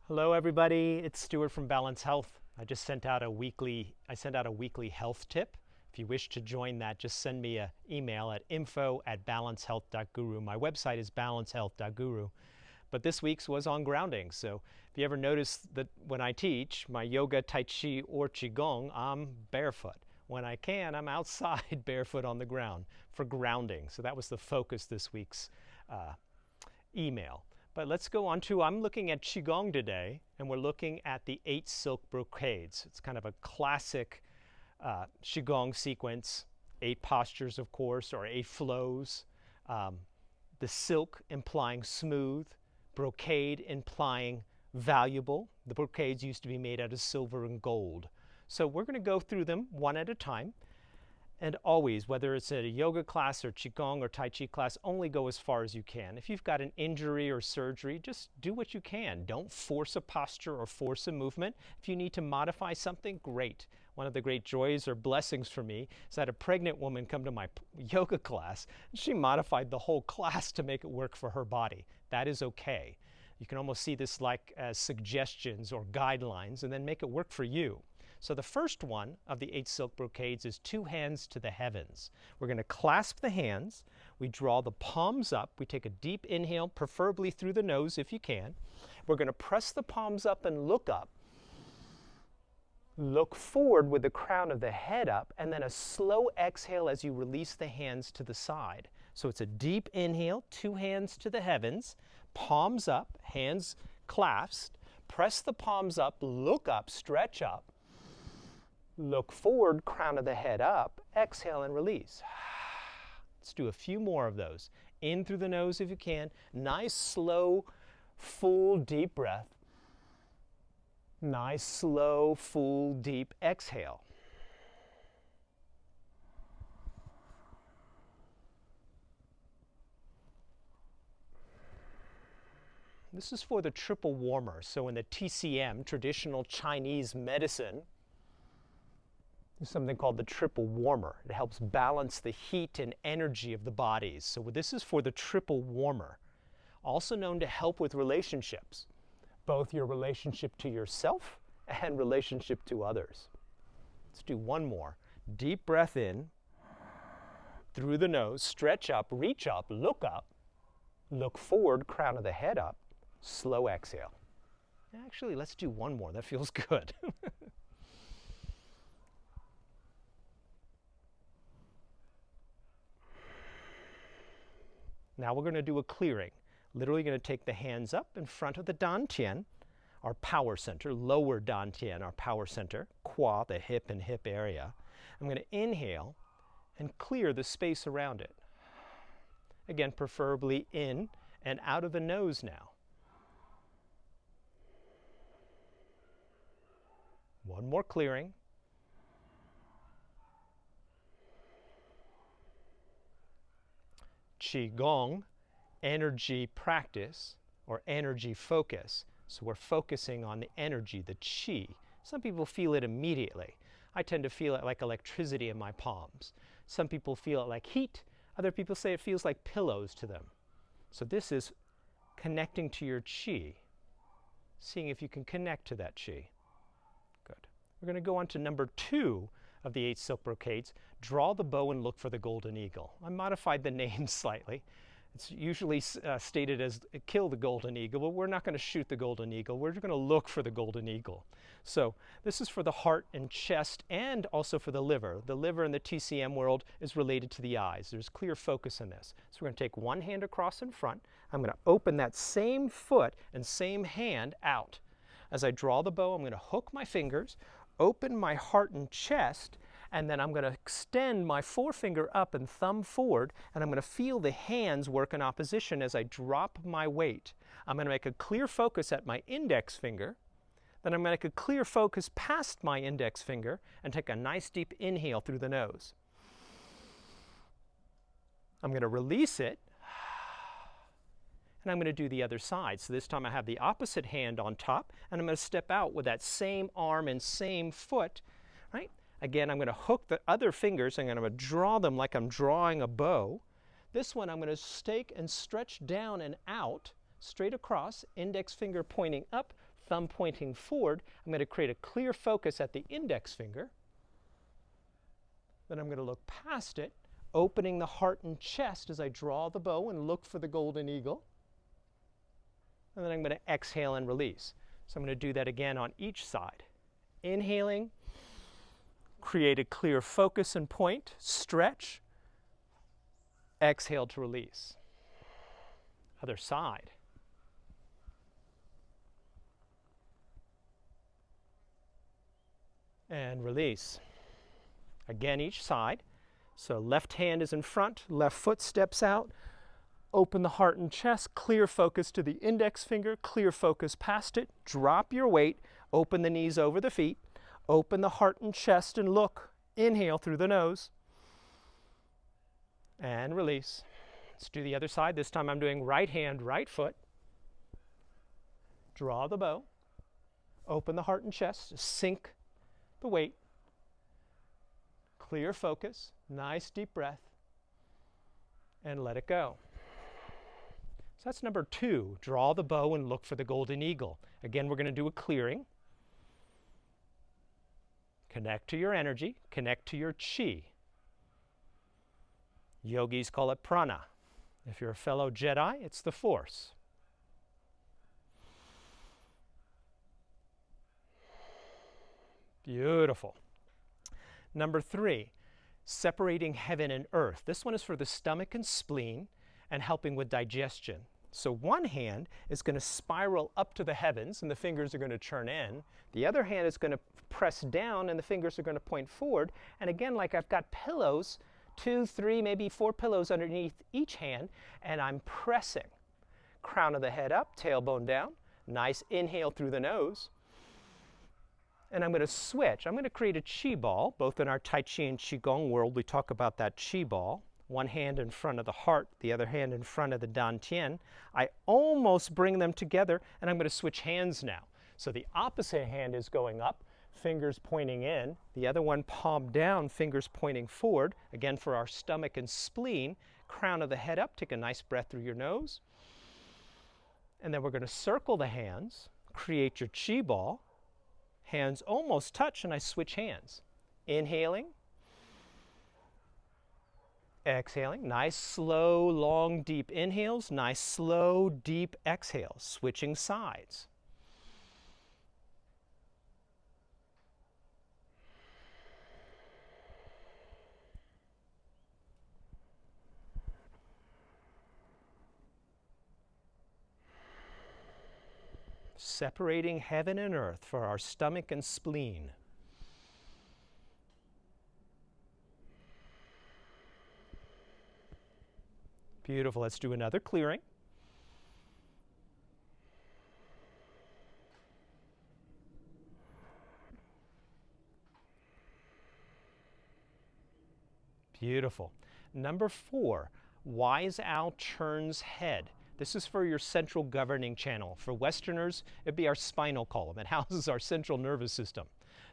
Hello everybody, it's Stuart from Balance Health. I sent out a weekly health tip. If you wish to join that, just send me an email at info@balancehealth.guru. My website is balancehealth.guru. But this week's was on grounding. So if you ever notice that when I teach my yoga, tai chi, or Qi Gong, I'm barefoot. When I can, I'm outside barefoot on the ground for grounding. So that was the focus this week's email. But let's go on to, I'm looking at Qi Gong today, and we're looking at the 8 Silk Brocades. It's kind of a classic Qi Gong sequence, 8 postures, of course, or 8 flows. The silk implying smooth, brocade implying valuable. The brocades used to be made out of silver and gold. So we're going to go through them one at a time. And always, whether it's at a yoga class or Qigong or Tai Chi class, only go as far as you can. If you've got an injury or surgery, just do what you can. Don't force a posture or force a movement. If you need to modify something, great. One of the great joys or blessings for me is that a pregnant woman come to my yoga class, and she modified the whole class to make it work for her body. That is okay. You can almost see this like as suggestions or guidelines, and then make it work for you. So the first one of the 8 Silk Brocades is 2 hands to the heavens. We're going to clasp the hands. We draw the palms up. We take a deep inhale, preferably through the nose if you can. We're going to press the palms up and look up. Look forward with the crown of the head up, and then a slow exhale as you release the hands to the side. So it's a deep inhale, 2 hands to the heavens, palms up, hands clasped. Press the palms up, look up, stretch up. Look forward, crown of the head up, exhale and release. Let's do a few more of those. In through the nose if you can. Nice, slow, full, deep breath. Nice, slow, full, deep exhale. This is for the triple warmer. So in the TCM, traditional Chinese medicine, there's something called the triple warmer. It helps balance the heat and energy of the bodies. So this is for the triple warmer, also known to help with relationships, both your relationship to yourself and relationship to others. Let's do one more. Deep breath in, through the nose, stretch up, reach up, look forward, crown of the head up, slow exhale. Actually, let's do one more. That feels good. Now we're going to do a clearing. Literally going to take the hands up in front of the dantian, our power center, lower dantian, our power center, qua, the hip and hip area. I'm going to inhale and clear the space around it. Again, preferably in and out of the nose now. One more clearing. Qi Gong, energy practice or energy focus. So we're focusing on the energy, the Qi. Some people feel it immediately. I tend to feel it like electricity in my palms. Some people feel it like heat. Other people say it feels like pillows to them. So this is connecting to your Qi, seeing if you can connect to that Qi. Good. We're going to go on to number 2 of the 8 Silk Brocades. Draw the bow and look for the golden eagle. I modified the name slightly. It's usually stated as kill the golden eagle, but we're not going to shoot the golden eagle. We're going to look for the golden eagle. So this is for the heart and chest and also for the liver. The liver in the TCM world is related to the eyes. There's clear focus in this. So we're going to take one hand across in front. I'm going to open that same foot and same hand out. As I draw the bow, I'm going to hook my fingers, open my heart and chest, and then I'm going to extend my forefinger up and thumb forward, and I'm going to feel the hands work in opposition as I drop my weight. I'm going to make a clear focus at my index finger, then I'm going to make a clear focus past my index finger and take a nice deep inhale through the nose. I'm going to release it, and I'm going to do the other side. So this time I have the opposite hand on top, and I'm going to step out with that same arm and same foot, right? Again, I'm going to hook the other fingers, and I'm going to draw them like I'm drawing a bow. This one I'm going to stake and stretch down and out, straight across, index finger pointing up, thumb pointing forward. I'm going to create a clear focus at the index finger. Then I'm going to look past it, opening the heart and chest as I draw the bow and look for the golden eagle. And then I'm going to exhale and release. So I'm going to do that again on each side. Inhaling, create a clear focus and point, stretch, exhale to release. Other side. And release. Again, each side. So left hand is in front, left foot steps out. Open the heart and chest, clear focus to the index finger, clear focus past it. Drop your weight, open the knees over the feet. Open the heart and chest and look. Inhale through the nose. And release. Let's do the other side. This time I'm doing right hand, right foot. Draw the bow. Open the heart and chest. Sink the weight. Clear focus. Nice deep breath. And let it go. So that's number 2. Draw the bow and look for the golden eagle. Again, we're going to do a clearing. Connect to your energy. Connect to your Qi. Yogis call it prana. If you're a fellow Jedi, it's the Force. Beautiful. Number 3, separating heaven and earth. This one is for the stomach and spleen and helping with digestion. So one hand is going to spiral up to the heavens and the fingers are going to turn in. The other hand is going to press down and the fingers are going to point forward. And again, like I've got pillows, 2, 3, maybe 4 pillows underneath each hand, and I'm pressing. Crown of the head up, tailbone down. Nice inhale through the nose. And I'm going to switch. I'm going to create a Qi ball. Both in our Tai Chi and Qi Gong world, we talk about that Qi ball. One hand in front of the heart, the other hand in front of the dantian. I almost bring them together, and I'm going to switch hands now. So the opposite hand is going up, fingers pointing in. The other one palm down, fingers pointing forward. Again, for our stomach and spleen, crown of the head up. Take a nice breath through your nose. And then we're going to circle the hands, create your Qi ball. Hands almost touch, and I switch hands. Inhaling. Exhaling. Nice, slow, long, deep inhales. Nice, slow, deep exhales. Switching sides. Separating heaven and earth for our stomach and spleen. Beautiful. Let's do another clearing. Beautiful. Number 4, wise owl turns head. This is for your central governing channel. For Westerners, it'd be our spinal column. It houses our central nervous system.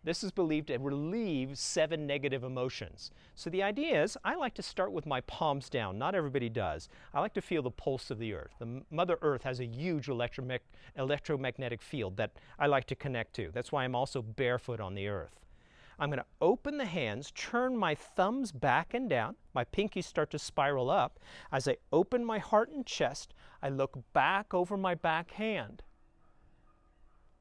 This is believed to relieve 7 negative emotions. So the idea is, I like to start with my palms down. Not everybody does. I like to feel the pulse of the earth. The Mother Earth has a huge electromagnetic field that I like to connect to. That's why I'm also barefoot on the earth. I'm going to open the hands, turn my thumbs back and down. My pinkies start to spiral up. As I open my heart and chest, I look back over my back hand.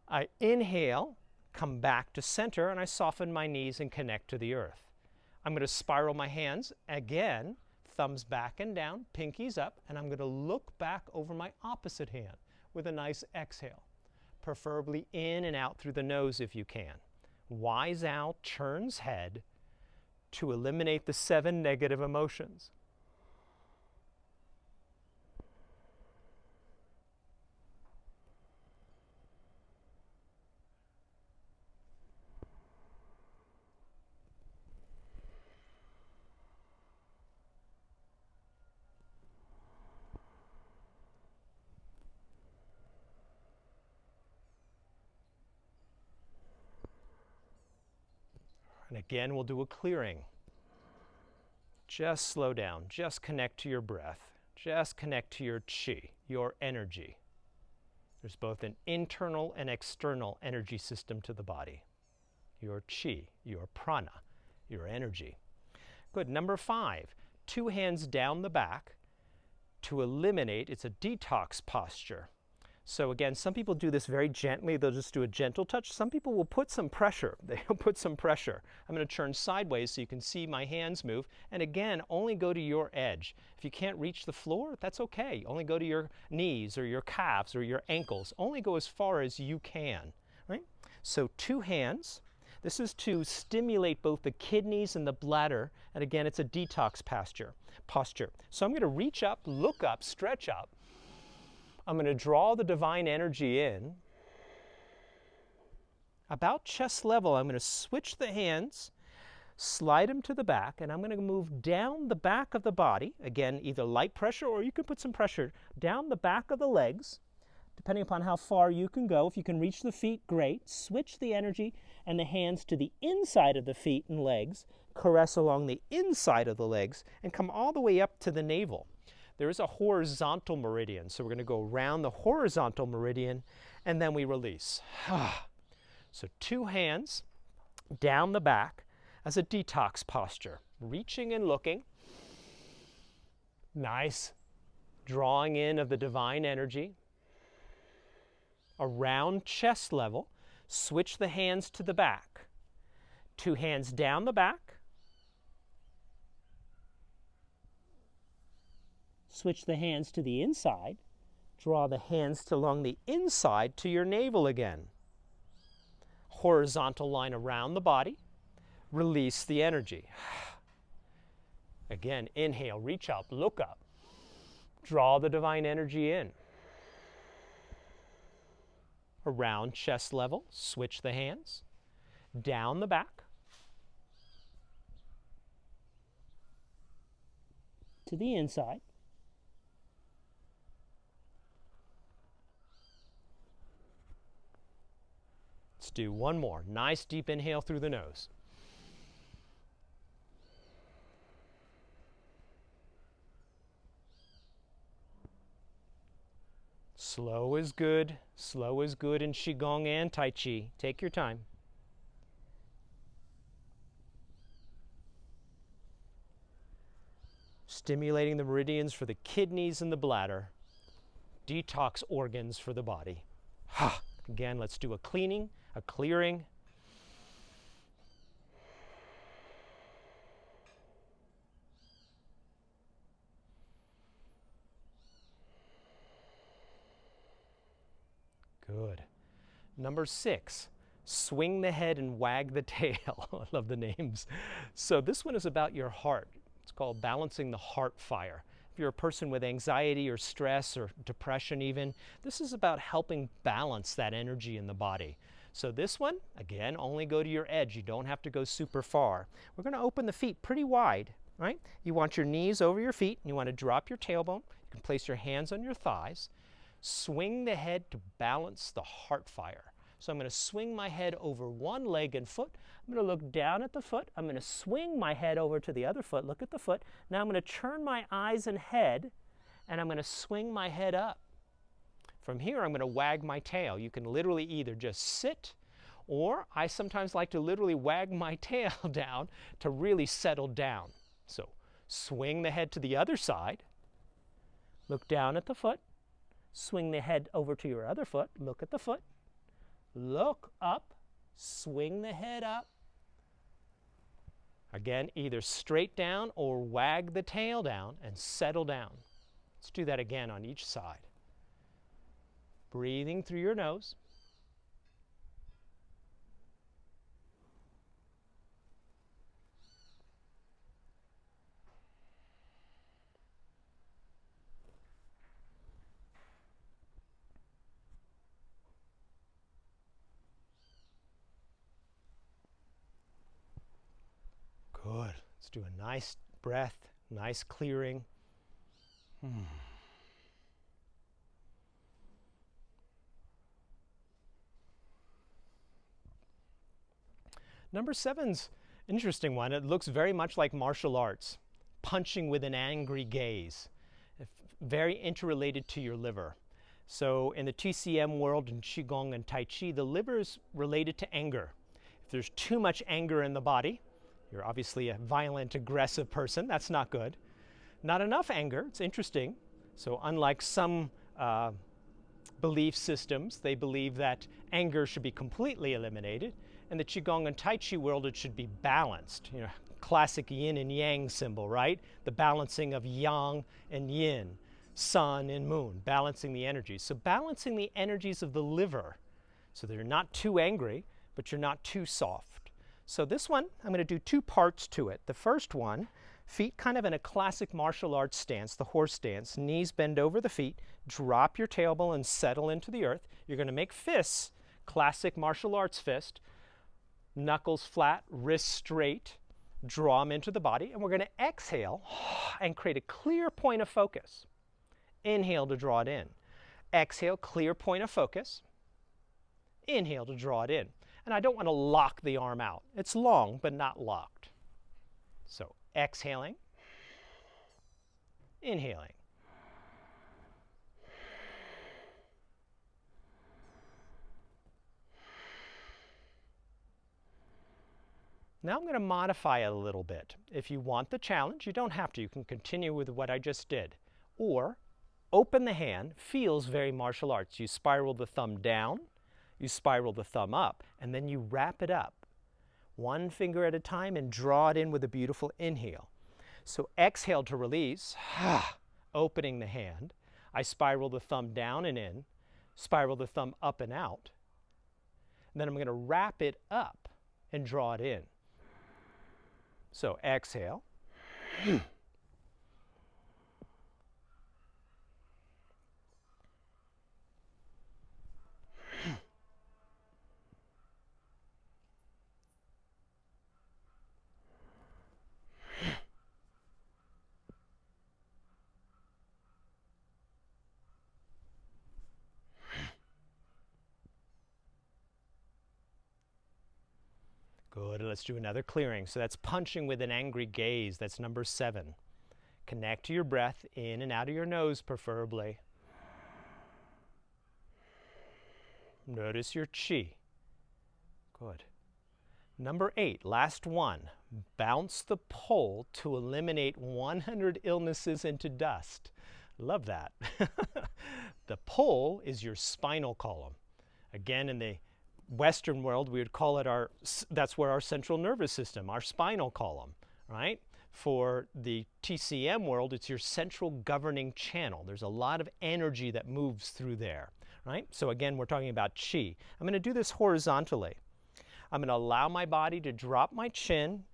I inhale, come back to center, and I soften my knees and connect to the earth. I'm going to spiral my hands again, thumbs back and down, pinkies up, and I'm going to look back over my opposite hand with a nice exhale, preferably in and out through the nose if you can. Wise owl turns head to eliminate the 7 negative emotions. And again, we'll do a clearing. Just slow down. Just connect to your breath. Just connect to your Qi, your energy. There's both an internal and external energy system to the body. Your qi, your prana, your energy. Good. Number 5, 2 hands down the back to eliminate, it's a detox posture. So again, some people do this very gently. They'll just do a gentle touch. Some people will put some pressure. They'll put some pressure. I'm going to turn sideways so you can see my hands move. And again, only go to your edge. If you can't reach the floor, that's okay. Only go to your knees or your calves or your ankles. Only go as far as you can, right? So 2 hands. This is to stimulate both the kidneys and the bladder. And again, it's a detox posture. So I'm going to reach up, look up, stretch up. I'm going to draw the divine energy in. About chest level, I'm going to switch the hands, slide them to the back, and I'm going to move down the back of the body. Again, either light pressure or you can put some pressure down the back of the legs, depending upon how far you can go. If you can reach the feet, great. Switch the energy and the hands to the inside of the feet and legs. Caress along the inside of the legs and come all the way up to the navel. There is a horizontal meridian, so we're going to go around the horizontal meridian and then we release. So 2 hands down the back as a detox posture, reaching and looking. Nice. Drawing in of the divine energy. Around chest level, switch the hands to the back. 2 hands down the back. Switch the hands to the inside. Draw the hands along the inside to your navel again. Horizontal line around the body. Release the energy. Again, inhale, reach up, look up. Draw the divine energy in. Around chest level, switch the hands. Down the back. To the inside. Let's do one more. Nice deep inhale through the nose. Slow is good. Slow is good in Qi Gong and Tai Chi. Take your time. Stimulating the meridians for the kidneys and the bladder. Detox organs for the body. Again, let's do a cleaning, a clearing. Good. Number 6, swing the head and wag the tail. I love the names. So this one is about your heart. It's called balancing the heart fire. If you're a person with anxiety or stress or depression even, this is about helping balance that energy in the body. So this one, again, only go to your edge. You don't have to go super far. We're going to open the feet pretty wide, right? You want your knees over your feet, and you want to drop your tailbone. You can place your hands on your thighs. Swing the head to balance the heart fire. So I'm going to swing my head over one leg and foot. I'm going to look down at the foot. I'm going to swing my head over to the other foot. Look at the foot. Now I'm going to turn my eyes and head, and I'm going to swing my head up. From here, I'm going to wag my tail. You can literally either just sit, or I sometimes like to literally wag my tail down to really settle down. So swing the head to the other side. Look down at the foot. Swing the head over to your other foot. Look at the foot. Look up. Swing the head up. Again, either straight down or wag the tail down and settle down. Let's do that again on each side. Breathing through your nose. Good. Let's do a nice breath, nice clearing. Number 7's an interesting one. It looks very much like martial arts, punching with an angry gaze, very interrelated to your liver. So in the TCM world, in Qi Gong and Tai Chi, the liver is related to anger. If there's too much anger in the body, you're obviously a violent, aggressive person. That's not good. Not enough anger. It's interesting. So unlike some belief systems, they believe that anger should be completely eliminated. In the Qigong and Tai Chi world, it should be balanced. You know, classic yin and yang symbol, right? The balancing of yang and yin, sun and moon, balancing the energies. So balancing the energies of the liver so that you're not too angry, but you're not too soft. So this one, I'm going to do two parts to it. The first one, feet kind of in a classic martial arts stance, the horse stance, knees bend over the feet, drop your tailbone and settle into the earth. You're going to make fists, classic martial arts fist, knuckles flat, wrists straight, draw them into the body, and we're going to exhale and create a clear point of focus. Inhale to draw it in. Exhale, clear point of focus. Inhale to draw it in. And I don't want to lock the arm out. It's long, but not locked. So exhaling, inhaling. Now I'm going to modify it a little bit. If you want the challenge, you don't have to. You can continue with what I just did. Or open the hand, feels very martial arts. You spiral the thumb down, you spiral the thumb up, and then you wrap it up. One finger at a time and draw it in with a beautiful inhale. So exhale to release, opening the hand. I spiral the thumb down and in, spiral the thumb up and out. And then I'm going to wrap it up and draw it in. So exhale. Good, let's do another clearing. So that's punching with an angry gaze. That's number 7. Connect to your breath, in and out of your nose preferably. Notice your Qi. Good. Number 8, last one. Bounce the pole to eliminate 100 illnesses into dust. Love that. The pole is your spinal column. Again, in the Western world, we would call it that's where our central nervous system, our spinal column, right? For the TCM world, it's your central governing channel. There's a lot of energy that moves through there, right? So again, we're talking about Qi. I'm going to do this horizontally. I'm going to allow my body to drop my chin,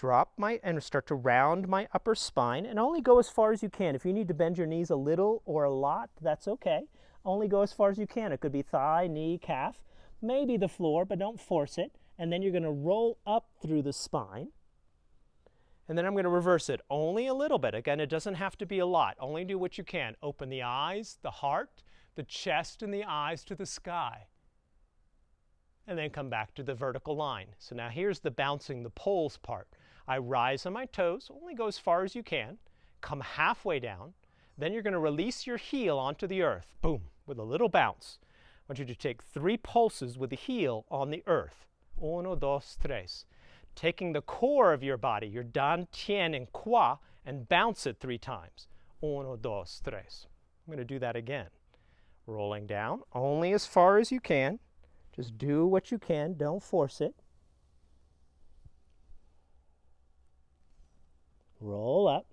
and start to round my upper spine, and only go as far as you can. If you need to bend your knees a little or a lot, that's okay. Only go as far as you can. It could be thigh, knee, calf. Maybe the floor, but don't force it. And then you're going to roll up through the spine. And then I'm going to reverse it only a little bit. Again, it doesn't have to be a lot. Only do what you can. Open the eyes, the heart, the chest, and the eyes to the sky. And then come back to the vertical line. So now here's the bouncing the poles part. I rise on my toes, only go as far as you can. Come halfway down. Then you're going to release your heel onto the earth. Boom, with a little bounce. I want you to take 3 pulses with the heel on the earth. 1, 2, 3. Taking the core of your body, your dan, tien, and qua, and bounce it 3 times. 1, 2, 3. I'm going to do that again. Rolling down, only as far as you can. Just do what you can, don't force it. Roll up.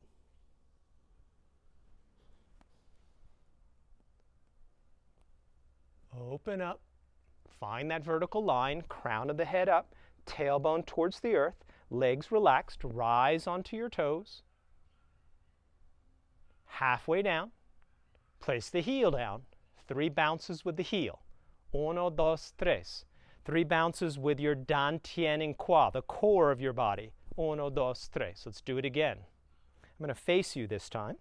Open up, find that vertical line, crown of the head up, tailbone towards the earth, legs relaxed, rise onto your toes. Halfway down, place the heel down, 3 bounces with the heel. 1, 2, 3. 3 bounces with your dan, tien, and qua, the core of your body. 1, 2, 3. Let's do it again. I'm going to face you this time.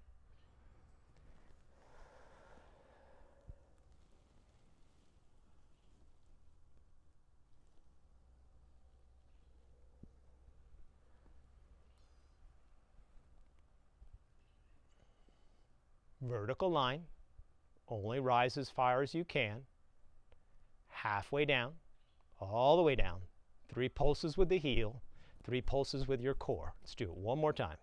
Vertical line, Only rise as far as you can. Halfway down, all the way down. 3 pulses with the heel, 3 pulses with your core. Let's do it one more time.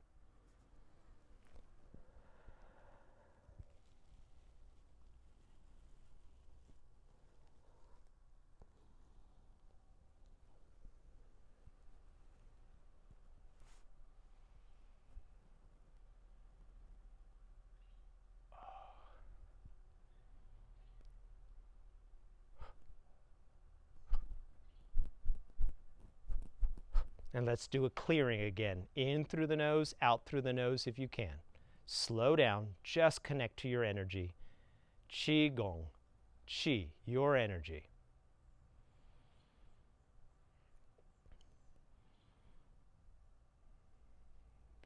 And let's do a clearing again. In through the nose, out through the nose if you can. Slow down, just connect to your energy. Qi Gong, Qi, your energy.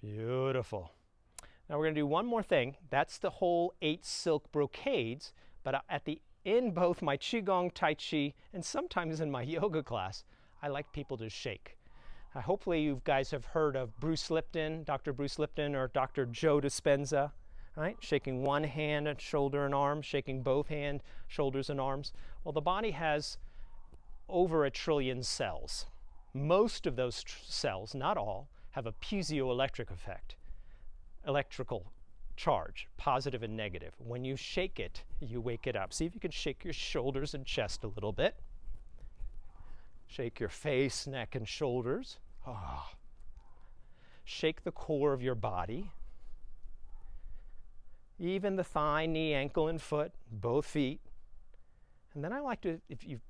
Beautiful. Now we're going to do one more thing. That's the whole 8 silk brocades, but in both my Qi Gong, Tai Chi, and sometimes in my yoga class, I like people to shake. Hopefully you guys have heard of Bruce Lipton, Dr. Bruce Lipton, or Dr. Joe Dispenza, right? Shaking one hand and shoulder and arm, shaking both hands, shoulders and arms. Well, the body has over 1 trillion cells. Most of those cells, not all, have a piezoelectric effect, electrical charge, positive and negative. When you shake it, you wake it up. See if you can shake your shoulders and chest a little bit. Shake your face, neck, and shoulders. Oh. Shake the core of your body. Even the thigh, knee, ankle, and foot, both feet. And then I like to,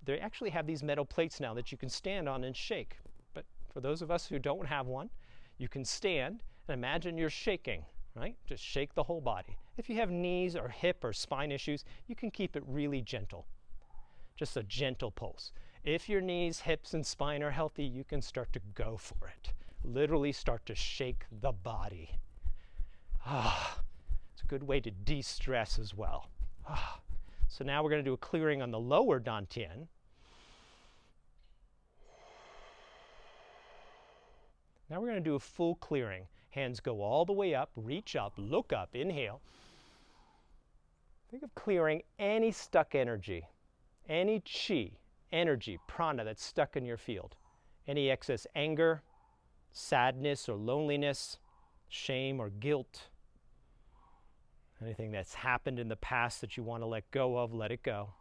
they actually have these metal plates now that you can stand on and shake. But for those of us who don't have one, you can stand and imagine you're shaking, right? Just shake the whole body. If you have knees or hip or spine issues, you can keep it really gentle. Just a gentle pulse. If your knees, hips, and spine are healthy, you can start to go for it. Literally start to shake the body. It's a good way to de-stress as well. So now we're going to do a clearing on the lower dantian. Now we're going to do a full clearing. Hands go all the way up, reach up, look up, inhale. Think of clearing any stuck energy, any qi, energy, prana that's stuck in your field. Any excess anger, sadness or loneliness, shame or guilt. Anything that's happened in the past that you want to let go of, let it go.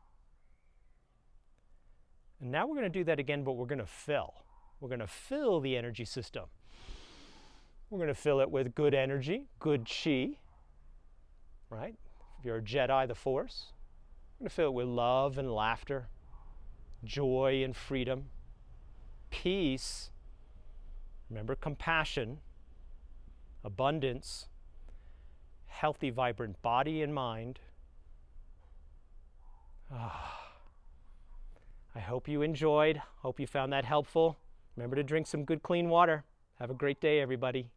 And now we're going to do that again, but we're going to fill. We're going to fill the energy system. We're going to fill it with good energy, good qi, right? If you're a Jedi, the Force. We're going to fill it with love and laughter, joy and freedom, peace, remember compassion, abundance, healthy, vibrant body and mind. I hope you enjoyed. Hope you found that helpful. Remember to drink some good, clean water. Have a great day, everybody.